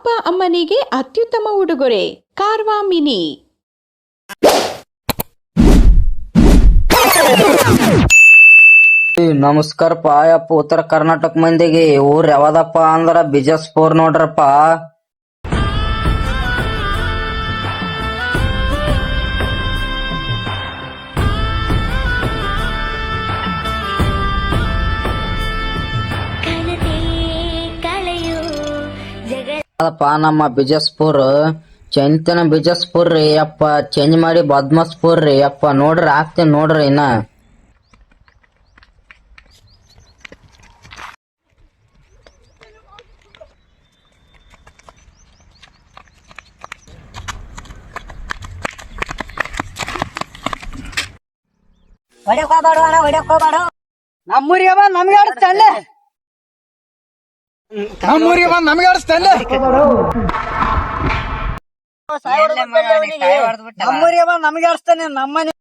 ಅಪ್ಪ ಅಮ್ಮನಿಗೆ ಅತ್ಯುತ್ತಮ ಉಡುಗೊರೆ ಕಾರ್ವಾ ಮಿನಿ. ನಮಸ್ಕಾರಪ್ಪ ಯಪ್ಪ. ಉತ್ತರ ಕರ್ನಾಟಕ ಮಂದಿಗೆ ಊರ್ ಯಾವದಪ್ಪ ಅಂದ್ರ ಬಿಜಾಪುರ್ ನೋಡ್ರಪ್ಪ. ಅದಪ್ಪ ನಮ್ಮ ಬಿಜಾಪುರ್ ಚಂತನ ಬಿಜಾಪುರ್ ರೀ ಅಪ್ಪ. ಚೇಂಜ್ ಮಾಡಿ ಬದ್ಮಾಸ್ಪುರ್ ರೀ ಅಪ್ಪ. ನೋಡ್ರಿ ಆಗ್ತೇನೆ ನೋಡ್ರಿ ಇನ್ನ. ನಮ್ಮೂರಿಗೆ ಬಂದ್ ನಮ್ಗೆ ಆಡಿಸ್ತಲ್ಲೇ ನಮ್ಮೂರಿಗೆ ಬಂದ್ ನಮ್ಗೆ ಆಡಿಸ್ತಲ್ಲೇ ನಮ್ಮೂರಿಗೆ ಬಂದ್ ನಮ್ಗೆ ಆಡಿಸ್ತಾನೆ ನಮ್ಮನೆ.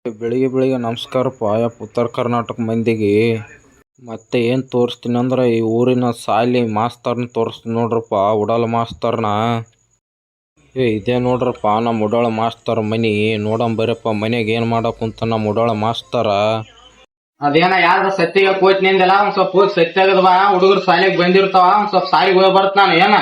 ಬೆಳಿಗ್ಗೆ ಬೆಳಿಗ್ಗೆ ನಮಸ್ಕಾರಪ್ಪ ಯಪ್ಪ ಉತ್ತರ ಕರ್ನಾಟಕ ಮಂದಿಗೆ. ಮತ್ತೆ ಏನ್ ತೋರಿಸ್ತೀನಿ ಅಂದ್ರೆ ಈ ಊರಿನ ಸಾಲಿ ಮಾಸ್ತರ್ನ ತೋರಿಸ್ತೀನಿ ನೋಡ್ರಪ್ಪ. ಉಡಾಳ ಮಾಸ್ತರ್ನ ಇದೇ ನೋಡ್ರಪ್ಪ ನಮ್ಮ ಉಡಾಳ ಮಾಸ್ತರ್ ಮನಿ. ನೋಡಂಬರಪ್ಪ ಮನೆಗೆ ಏನ್ ಮಾಡಕ್ ಕುಂತ ನಮ್ಮ ಉಡಾಳ ಮಾಸ್ತರ. ಅದೇನ ಯಾರ್ದ ಸತ್ತಿಗೆ ಕೋಚ್ ನಿಂದಲ್ಲ ಒಂದ್ ಸ್ವಲ್ಪ ಹೋಗಿ ಸತ್ತಿ ಆಗದವ. ಹುಡುಗರು ಶಾಲೆಗೆ ಬಂದಿರ್ತಾವ, ಒಂದ್ ಸ್ವಲ್ಪ ಶಾಲೆಗೆ ಹೋಗಿ ಬರ್ತ ನಾನು. ಏನ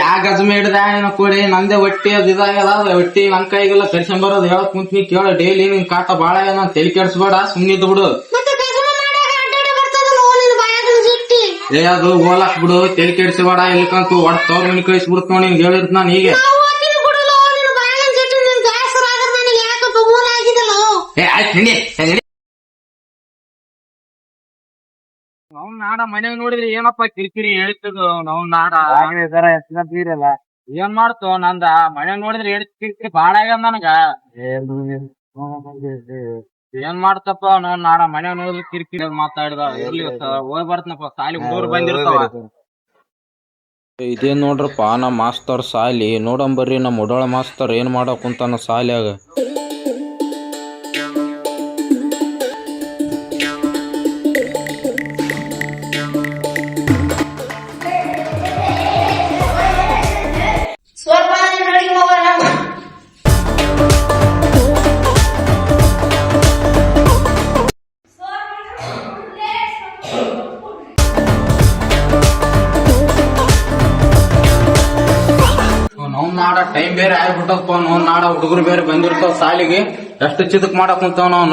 ಯಾ ಗಜಮೆ ಹಿಡ್ದ ಏನ ಕೊಡಿ ನಂದೇ ಹೊಟ್ಟಿ ಅದ್ ಇದಾಗದ. ಹೊಟ್ಟಿ ನನ್ ಕೈಗೆಲ್ಲ ಕರ್ಸಂಡ್ ಬರೋದು ಹೇಳಕ್ ಕುಂತ್ನಿ ಕೇಳ. ಡೈಲಿ ನಿನ್ ಕಾಟ ಬಾಳ ಏನ ತಲೆ ಕೆಡ್ಸ್ಬೇಡ, ಸುಮ್ನಿದ್ ಬಿಡು. ಅದು ಹೋಲಾಕ್ ಬಿಡು, ತಲೆ ಕೆಡ್ಸಬೇಡ. ಇಲ್ಲಿಕಂತೂ ಹೊಡ್ತವ್ರ ಮನಿ ಕಳಿಸ್ಬಿಡ್ತ ನೋಡಿ ನಿನ್ಗೆ ಹೇಳಿರ್ತ ನಾನು. ಹೀಗೆ ಅವ್ನ ನಾಡ ಮನ್ಯಾಗ ನೋಡಿದ್ರಿ ಏನಪ್ಪ ಕಿರಿಕಿರಿ ಹೇಳ್ತದ. ನಾವ್ ನಾಡ ಏನ್ ಮಾಡ್ತು ನಂದ ಮನ್ಯಾಗ ನೋಡಿದ್ರಿ ಹೇಳ್ತ ಕಿರಿಕಿರಿ ಬಾಳ ಆಗ್ಯದ ನನಗ. ಏನ್ ಮಾಡ್ತಪ್ಪ ನಾವ್ ನಾಡ ಮನ್ಯಾಗ ನೋಡಿದ್ರಿ ಕಿರಿಕಿರಿ ಮಾತಾಡ್ದ. ಇರ್ಲಿ ಹೋಗಿ ಬರ್ತನಪ್ಪ, ಸಾಲಿ ಹುಡುಗರು ಬಂದಿರ್ತಾವ. ಇದೇ ನೋಡ್ರಪ್ಪ ನಮ್ಮ ಮಾಸ್ತರ್ ಸಾಲಿ. ನೋಡಂಬರ್ರಿ ನಮ್ಮ ಉಡಾಳ ಮಾಸ್ತರ್ ಏನ್ ಮಾಡಕ್ ಕುಂತಾನ ಸಾಲ್ಯಾಗ. ನಾವ್ ನಾಡ ಟೈಮ್ ಬೇರೆ ಆಗ್ಬಿಟ್ಟಪ್ಪ. ನಾವ್ ನಾಡ ಹುಡುಗರು ಬೇರೆ ಬಂದಿರ್ತಾವ ಸಾಲಿಗೆ. ಎಷ್ಟು ಚಿದಕ್ ಮಾಡಕ್ ಕುಂತಾವ ನಾವು.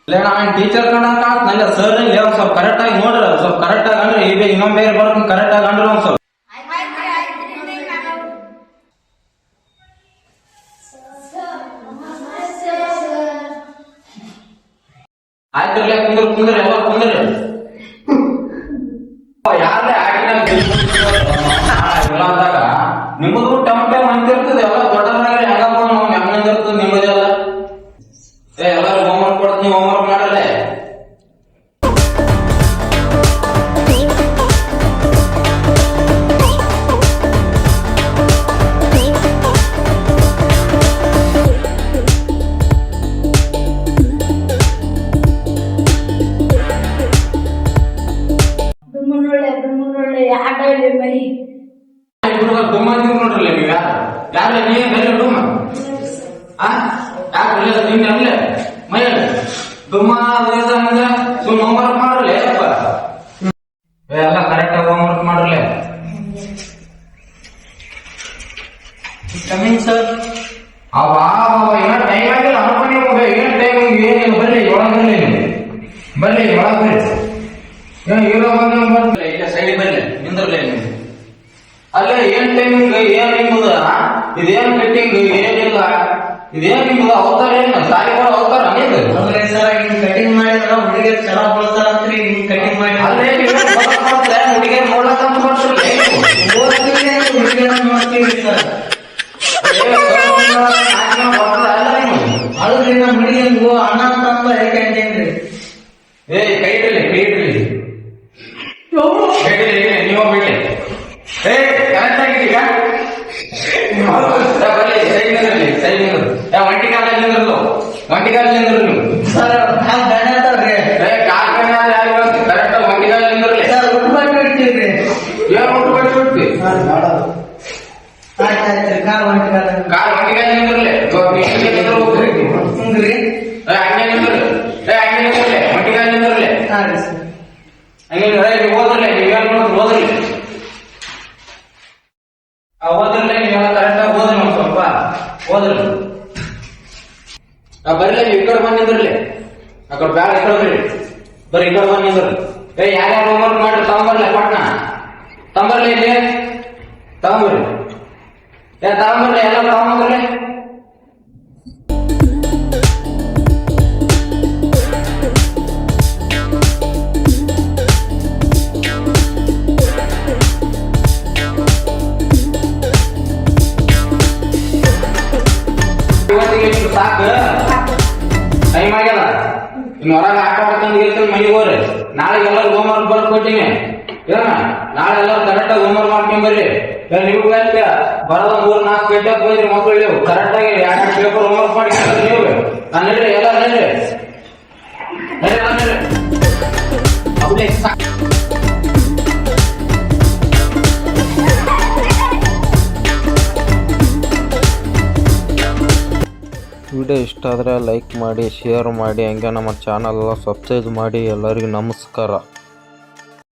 ನಾವೇನ್ ಟೀಚರ್ ಕಂಡಂಗ ಕಾಣ್ತಲ್ಲ ಸರ್. ಒಂದ್ ಸ್ವಲ್ಪ ಕರೆಕ್ಟ್ ಆಗಿ ನೋಡ್ರಿ, ಸ್ವಲ್ಪ ಕರೆಕ್ಟ್ ಆಗಿ ಅಂದ್ರೆ ಈಗ ಇನ್ನೊಂದ್ ಬೇರೆ ಬರ್ತೀನಿ ಕರೆಕ್ಟ್ ಆಗಿ ಅಂದ್ರೆ ಒಂದ್ ಸ್ವಲ್ಪ ಆಯ್ತಿರ್ಲಿ. ಕುಂದ್ರಿ ಎಲ್ಲ ಕುಂದ್ರಿ. ಯಾರೇ ಅಂದಾಗ ನಿಮ್ಮದು ಟಮಟೆ ಮಂದಿರ್ತದೆ. ಎಲ್ಲ ದೊಡ್ಡದಾಗ್ರಿ ಹೆಂಗಪ್ಪ ನಾವು ಹೆಂಗಿರ್ತದೆ ನಿಮ್ಮದೆಲ್ಲ. ಎಲ್ಲಾರು ಹೋಮ್ವರ್ಕ್ ಕೊಡ್ತೀನಿ, ಹೋಮ್ವರ್ಕ್ ಮಾಡಲ್ಲ. ನೋಡ್ರಲ್ಲ ನೀವ್ ಯಾರ ನೀನ್ ಬರೀ ಡುಮ್ಮ ಯಾಕೆ ಮೈ ಡುಮ್ಮ ಸುಮ್ ಹೋಮ್ವರ್ಕ್ ಮಾಡ್ರಲ್ಲ. ಎಲ್ಲ ಕರೆಕ್ಟ್ ಆಗಿ ಹೋಮ್ವರ್ಕ್ ಮಾಡ್ರಲ್ಲ. ಸರ್ ಅವಾ ಏನೋ ಟೈಮ್ ಆಗಿಲ್ಲ ಅನ್ಕೊಂಡಿ. ಏನ್ ಟೈಮ್ ಏನಿಲ್ಲ. ಬರ್ಲಿ ಒಳಗ್ ಬರ್ಲಿ, ಬರ್ಲಿ ಒಳಗ್ ಬರ್ರಿ. ಹೀರೋ ಬಂದ ಬರ್ಲಿ. ಇಲ್ಲ ಸೈಡ್ ಬರ್ಲಿ, ನಿಂದ್ರಲ್ಲ. ಅಲ್ಲೇ ಏನ್ ಟೈಮಿಂಗ್ ಏನ್ ನಿಮ್ಮದ, ಇದೇನ್ ಕಟ್ಟಿಂಗ್ ಏನಿಲ್ಲ, ಇದೇನ್ ನಿಮ್ಮದ ಅವತಾರ. ಏನು ಸಾಲಿಗಳು ಅವತಾರ ಕಟಿಂಗ್ ಮಾಡಿದ್ರ ಹುಡುಗಿಯರ್ ಚಲೋ ಕೊಡ್ತಾರಂತ್ರಿ. ಕಟಿಂಗ್ ಮಾಡಿ ಹುಡುಗಿಯರ್ ನೋಡ್ಲಕ್ಕಂತ ಮಾಡ್ತಿರ್ಲಿ. ನೋಡ್ತೀವಿ ಸರ್. ಅಲ್ರಿ ನಮ್ಮ ಹುಡುಗಿಯಂಗು ಅಣ್ಣ ಅಂತ ಯಾಕೆ ಅಂತೇನ್ರಿ. ಕೈ ಇಡ್ರಿ, ಕೈ ಇಡ್ರಿ, ನೀವು ಬಿಡ್ಲಿ. ಕರೆಕ್ಟ್ ಆಗಿದ್ದೀಗ ಬರ್ಲಿ ಸೈಡ್ ಒಂಟಿಗಾಲ ನಿಂದ್ರಿ ನೀವು ಸರ್ ಕಾಲ್ ಬ್ಯಾನ್ ಆತಾವ್ರಿ ಕರೆಕ್ಟ್ ಒಂಟಿಗಾಲ ನಿಂದ್ರಲಿ ಸರ್ ಉಟ್ಬಿಟ್ಟು ಇಡ್ತೀವ್ರಿ ಏನ್ ಊಟ ಬಡ್ಸಿ ಬಿಡ್ತಿ ಆಯ್ತಾಯ್ತ್ರಿ ಕಾಲ್ ಒಂಟಿಗಾಲ ಕಾಲ್ ಒಂಟಿಗಾಲ ನಿಂದ್ರಲಿ ಹಿಂಗ್ರಿ ಹಂಗೆ ನಿಂದ್ರಿ ಹಂಗೆ ನಿಂದ್ರಲಿ ಒಂಟಿಗಾಲ ನಿಂದ್ರಲಿ ಹಾ ರೀ ಸರ್ ಹಂಗೆ ನೀವು ಓದ್ರಲಿ ನೀವೇನ್ ನೋಡಿದ್ರು ಓದ್ರಿ ಓದ್ರಲ್ಲ ನೀವೆಲ್ಲ ಕರೆಕ್ಟಾಗಿ ಓದ್ರಿ ನಾವು ಸ್ವಲ್ಪ ಓದ್ರಿ ಬರ್ಲಿ ನೀವು ಈ ಕಡೆ ಬಂದ್ ನಿಂದ್ರಲಿ ಆ ಕಡೆ ಬ್ಯಾಡ ಈ ಕಡೆ ಬರ್ರಿ ಬರ್ರಿ ಈ ಕಡೆ ಬಂದ್ ನಿಂದ್ರಿ ಯಾರ್ಯಾರು ಹೋಮ್ವರ್ಕ್ ಮಾಡ್ರಿ ತಗೊಂಬರ್ಲಿ ಪಟ್ನ ತಗೊಂಬರ್ಲಿ ಇಲ್ಲಿ ತಗೊಂಬರ್ರಿ ತಗೊಂಬರ್ಲಿ ಎಲ್ಲ ತಗೊಂಬರ್ಲಿ ಇವತ್ತಿಗೆ ಇಷ್ಟು ಸಾಕು ಟೈಮ್ ಆಗ್ಯದ ಇನ್ನು ಹೊರಗೆ ಆಟ ಆಡ್ಕೊಂಡು ಇರ್ತೀನಿ ಮನೆಗೆ ಹೋಗ್ರಿ ನಾಳೆ ಎಲ್ಲರೂ ಹೋಮ್ವರ್ಕ್ ಬರ್ದು ಕೊಟ್ಟಿನಿ ಏನ ನಾಳೆ ಎಲ್ಲರೂ ಕರೆಕ್ಟಾಗಿ ಹೋಮ್ವರ್ಕ್ ಮಾಡ್ಕೊಂಡ್ ಬರ್ರಿ ನೀವು ಬರೋದ 3-4 ಗಂಟೆ ಹೋಯ್ರಿ ಮಕ್ಕಳು ನೀವು ಕರೆಕ್ಟಾಗಿ 2 ಪೇಪರ್ ಹೋಮ್ವರ್ಕ್ ಮಾಡಿ ನೀವು ನಾನು ನಡ್ರಿ ಎಲ್ಲ ನಡ್ರಿ ವಿಡಿಯೋ ಇಷ್ಟ ಆದರೆ ಲೈಕ್ ಮಾಡಿ ಶೇರ್ ಮಾಡಿ ಹಂಗೆ ನಮ್ಮ ಚಾನಲ್ ಸಬ್ಸ್ಕ್ರೈಬ್ ಮಾಡಿ ಎಲ್ಲರಿಗೂ ನಮಸ್ಕಾರ.